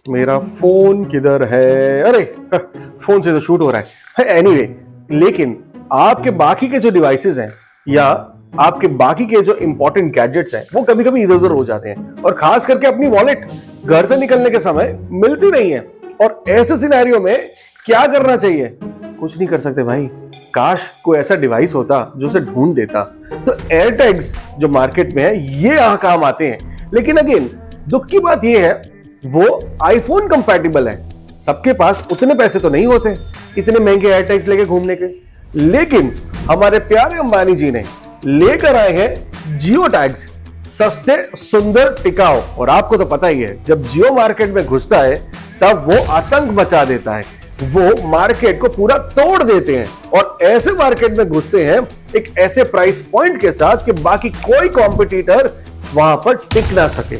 मेरा फोन किधर है? अरे फोन से तो शूट हो रहा है। एनीवे, लेकिन आपके बाकी के जो डिवाइसेस हैं या आपके बाकी के जो इंपॉर्टेंट गैजेट्स हैं वो कभी कभी इधर उधर हो जाते हैं, और खास करके अपनी वॉलेट घर से निकलने के समय मिलती नहीं है। और ऐसे सिनेरियो में क्या करना चाहिए? कुछ नहीं कर सकते भाई। काश कोई ऐसा डिवाइस होता जो उसे ढूंढ देता। तो एयर टैग्स जो मार्केट में है ये यहां काम आते हैं। लेकिन अगेन दुख की बात ये है वो आईफोन कंपैटिबल है। सबके पास उतने पैसे तो नहीं होते इतने महंगे एयर टैग्स लेके घूमने के। लेकिन हमारे प्यारे अंबानी जी ने लेकर आए हैं जियो टैग्स, सस्ते, सुंदर, टिकाऊ। और आपको तो पता ही है जब जियो मार्केट में घुसता है तब वो आतंक मचा देता है। वो मार्केट को पूरा तोड़ देते हैं और ऐसे मार्केट में घुसते हैं एक ऐसे प्राइस पॉइंट के साथ कि बाकी कोई कॉम्पिटिटर वहां पर टिक ना सके।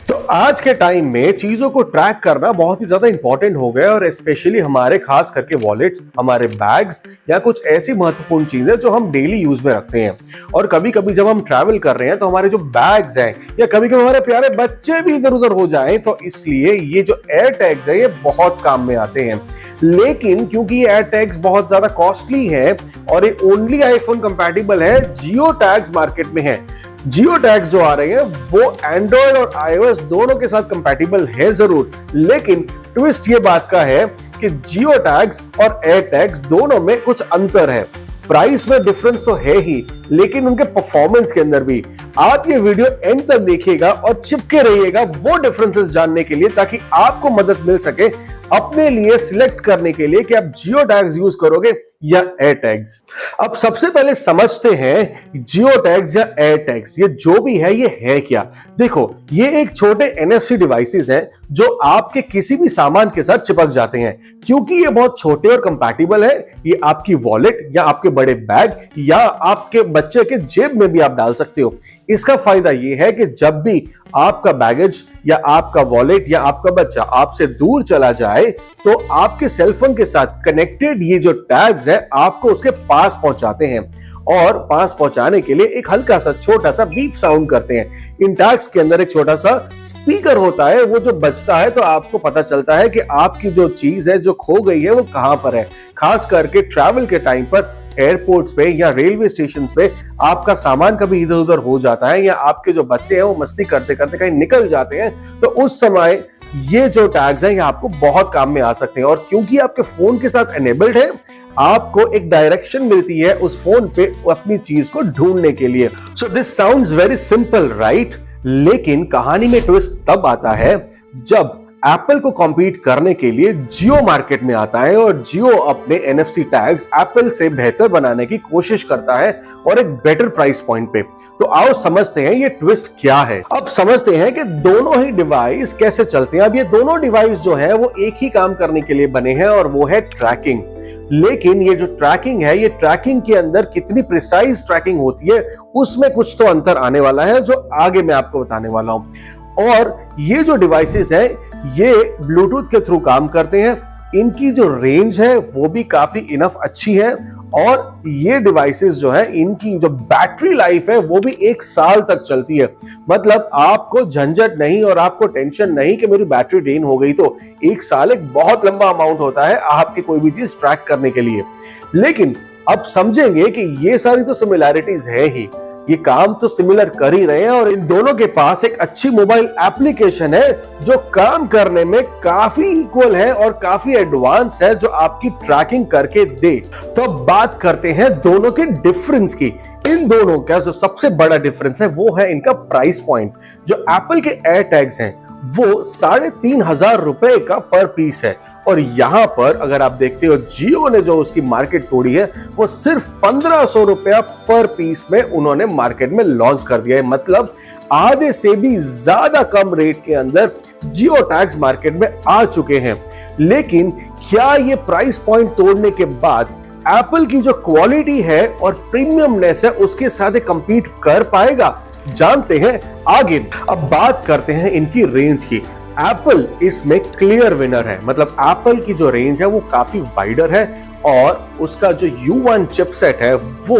तो आज के टाइम में चीजों को ट्रैक करना बहुत ही ज्यादा इंपॉर्टेंट हो गया, और स्पेशली हमारे खास करके वॉलेट, हमारे बैग्स या कुछ ऐसी महत्वपूर्ण चीजें जो हम डेली यूज में रखते हैं। और कभी कभी जब हम ट्रैवल कर रहे हैं तो हमारे जो बैग्स हैं या कभी कभी हमारे प्यारे बच्चे भी इधर उधर हो जाएं, तो इसलिए ये जो एयर टैग्स है ये बहुत काम में आते हैं। लेकिन क्योंकि ये एयर टैग्स बहुत ज्यादा कॉस्टली है और ये ओनली आईफोन कंपैटिबल है, जियो टैग्स मार्केट में है। जियो टैग्स जो आ रहे हैं वो एंड्रॉयड और आईओएस दोनों के साथ कंपैटिबल है जरूर, लेकिन ट्विस्ट ये बात का है कि जियो टैग्स और एयर टैग्स दोनों में कुछ अंतर है। प्राइस में डिफरेंस तो है ही, लेकिन उनके परफॉर्मेंस के अंदर भी। आप ये वीडियो एंड तक देखिएगा और चिपके रहिएगा वो डिफरेंसेस जानने के लिए, ताकि आपको मदद मिल सके अपने लिए सिलेक्ट करने के लिए कि आप जियो टैग्स यूज करोगे या एयर टैग्स। अब सबसे पहले समझते हैं जियो टैग्स या एयर टैग्स, ये जो भी है ये है क्या। देखो, ये एक छोटे एनएफसी डिवाइसेस हैं जो आपके किसी भी सामान के साथ चिपक जाते हैं। क्योंकि ये बहुत छोटे और कंपैटिबल है, ये आपकी वॉलेट या आपके बड़े बैग या आपके बच्चे के जेब में भी आप डाल सकते हो। इसका फायदा ये है कि जब भी आपका बैगेज या आपका वॉलेट या आपका बच्चा आपसे दूर चला जाए तो आपके सेलफोन के साथ कनेक्टेड ये जो टैग्स है आपको उसके पास पहुंचाते हैं, और पास पहुंचाने के लिए एक हल्का सा छोटा सा बीप साउंड करते हैं। इन टैग्स के अंदर एक छोटा सा स्पीकर होता है, वो जो बजता है तो आपको पता चलता है कि आपकी जो चीज है जो खो गई है वो कहां पर है। खास करके ट्रैवल के टाइम पर एयरपोर्ट्स पे या रेलवे स्टेशन पे आपका सामान कभी इधर उधर हो जाता है या आपके जो बच्चे हैं वो मस्ती करते करते कहीं निकल जाते हैं, तो उस समय ये जो टैग्स हैं ये आपको बहुत काम में आ सकते हैं। और क्योंकि आपके फोन के साथ एनेबल्ड है, आपको एक डायरेक्शन मिलती है उस फोन पे अपनी चीज को ढूंढने के लिए। So this sounds very simple, right? लेकिन कहानी में ट्विस्ट तब आता है जब एप्पल को कॉम्पीट करने के लिए जियो मार्केट में आता है, और जियो अपने एनएफसी टैग्स एप्पल से बेहतर बनाने की कोशिश करता है और एक बेटर प्राइस पॉइंट पे। तो आओ समझते हैं ये ट्विस्ट क्या है। अब समझते हैं कि दोनों ही डिवाइस कैसे चलते हैं। अब ये दोनों डिवाइस जो है वो एक ही काम करने के लिए बने हैं, और वो है ट्रैकिंग। लेकिन ये जो ट्रैकिंग है, ये ट्रैकिंग के अंदर कितनी प्रिसाइज ट्रैकिंग होती है उसमें कुछ तो अंतर आने वाला है जो आगे मैं आपको बताने वाला हूं। और ये जो डिवाइसेस हैं ये ब्लूटूथ के थ्रू काम करते हैं। इनकी जो रेंज है वो भी काफी इनफ अच्छी है, और ये डिवाइसेस जो है इनकी जो बैटरी लाइफ है वो भी 1 साल तक चलती है। मतलब आपको झंझट नहीं और आपको टेंशन नहीं कि मेरी बैटरी ड्रेन हो गई। तो 1 साल एक बहुत लंबा अमाउंट होता है आपकी कोई भी चीज ट्रैक करने के लिए। लेकिन अब समझेंगे कि ये सारी तो सिमिलैरिटीज है ही, ये काम तो सिमिलर कर ही रहे हैं, और इन दोनों के पास एक अच्छी मोबाइल एप्लीकेशन है जो काम करने में काफी इक्वल है और काफी एडवांस है, जो आपकी ट्रैकिंग करके दे। तो अब बात करते हैं दोनों के डिफरेंस की। इन दोनों का जो सबसे बड़ा डिफरेंस है वो है इनका प्राइस पॉइंट। जो एप्पल के एयर टैग्स हैं वो 3,500 रुपए का पर पीस है, और यहां पर अगर आप देखते हो जियो ने जो उसकी मार्केट तोड़ी है वो सिर्फ 1,500 रुपया पर पीस में उन्होंने मार्केट में लॉन्च कर दिया है। मतलब आधे से भी ज्यादा कम रेट के अंदर जियो टैग्स मार्केट में आ चुके हैं। लेकिन क्या ये प्राइस पॉइंट तोड़ने के बाद एप्पल की जो क्वालिटी है और प्रीमियमनेस है उसके साथ कंपीट कर पाएगा? जानते हैं आगे। अब बात करते हैं इनकी रेंज की। एप्पल इसमें क्लियर विनर है। मतलब एप्पल की जो रेंज है वो काफी वाइडर है, और उसका जो U1 चिपसेट है वो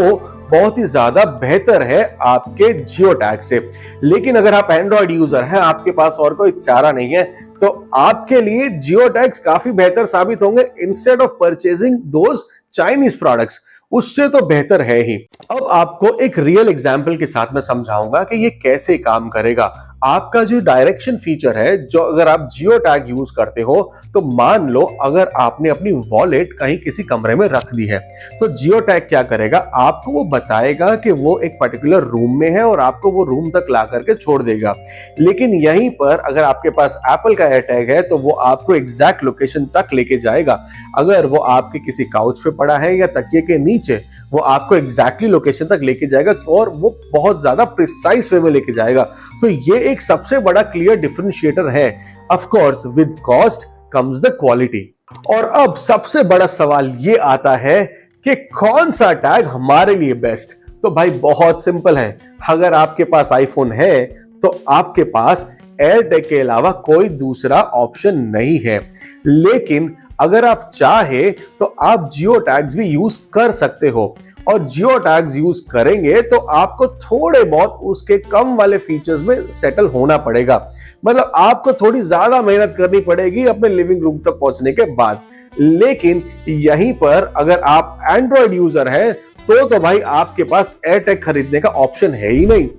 बहुत ही ज्यादा बेहतर है आपके जियो टैग से। लेकिन अगर आप एंड्रॉइड यूजर हैं, आपके पास और कोई चारा नहीं है, तो आपके लिए जियो टैग्स काफी बेहतर साबित होंगे instead of purchasing those Chinese products. उससे तो बेहतर है ही। अब आपको एक रियल एग्जांपल के साथ मैं समझाऊंगा कि ये कैसे काम करेगा। आपका जो डायरेक्शन फीचर है, जो अगर आप जियो टैग यूज करते हो, तो मान लो अगर आपने अपनी वॉलेट कहीं किसी कमरे में रख दी है, तो जियो टैग क्या करेगा, आपको वो बताएगा कि वो एक पर्टिकुलर रूम में है और आपको वो रूम तक ला करके छोड़ देगा। लेकिन यहीं पर अगर आपके पास एप्पल का एयर टैग है तो वो आपको एग्जैक्ट लोकेशन तक लेके जाएगा। अगर वो आपके किसी काउच पे पड़ा है या तकिए के नीचे, वो आपको एग्जैक्टली लोकेशन तक लेके जाएगा और वो बहुत ज्यादा प्रिसाइज वे में लेके जाएगा। तो ये एक सबसे बड़ा क्लियर डिफरेंशिएटर है। Of course with cost comes the quality. और अब सबसे बड़ा सवाल ये आता है कि कौन सा टैग हमारे लिए बेस्ट। तो भाई बहुत सिंपल है, अगर आपके पास आईफोन है तो आपके पास एयर टैग के अलावा कोई दूसरा ऑप्शन नहीं है। लेकिन अगर आप चाहे तो आप जियो टैग्स भी यूज कर सकते हो, और जियो टैग्स यूज करेंगे तो आपको थोड़े बहुत उसके कम वाले फीचर्स में सेटल होना पड़ेगा। मतलब आपको थोड़ी ज्यादा मेहनत करनी पड़ेगी अपने लिविंग रूम तक पहुंचने के बाद। लेकिन यहीं पर अगर आप एंड्रॉयड यूजर हैं तो भाई आपके पास एयर टैग खरीदने का ऑप्शन है ही नहीं।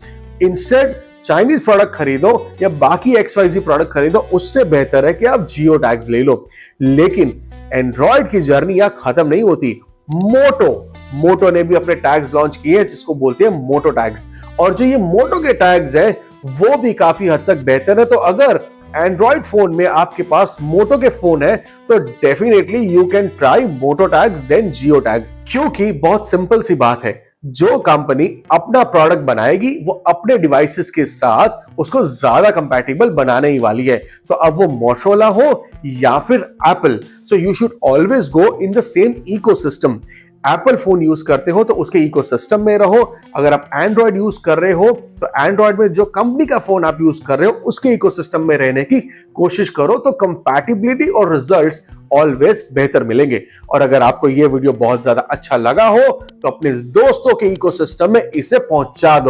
इंस्टेड चाइनीज प्रोडक्ट खरीदो या बाकी XYZ प्रोडक्ट खरीदो, उससे बेहतर है कि आप जियो टैग्स ले लो। लेकिन एंड्रॉयड की जर्नी यहां खत्म नहीं होती। मोटो ने भी अपने टैग्स लॉन्च किए हैं जिसको बोलते हैं मोटो टैग्स, और जो ये मोटो के टैग्स हैं वो भी काफी हद तक बेहतर है। तो अगर एंड्रॉयड फोन में आपके पास मोटो के फोन है तो definitely you can try Moto tags then Jio tags. क्योंकि बहुत सिंपल सी बात है, जो कंपनी अपना प्रोडक्ट बनाएगी वो अपने डिवाइसेस के साथ उसको ज्यादा कंपैटिबल बनाने ही वाली है। तो अब वो मोटोरोला हो या फिर Apple, so you should always go in the same ecosystem. Apple phone use करते हो तो उसके इकोसिस्टम में रहो। अगर आप एंड्रॉयड यूज कर रहे हो तो एंड्रॉयड में जो कंपनी का फोन आप यूज कर रहे हो उसके इकोसिस्टम में रहने की कोशिश करो, तो कंपैटिबिलिटी और रिजल्ट्स ऑलवेज बेहतर मिलेंगे। और अगर आपको यह वीडियो बहुत ज्यादा अच्छा लगा हो तो अपने दोस्तों के इकोसिस्टम में इसे पहुंचा दो।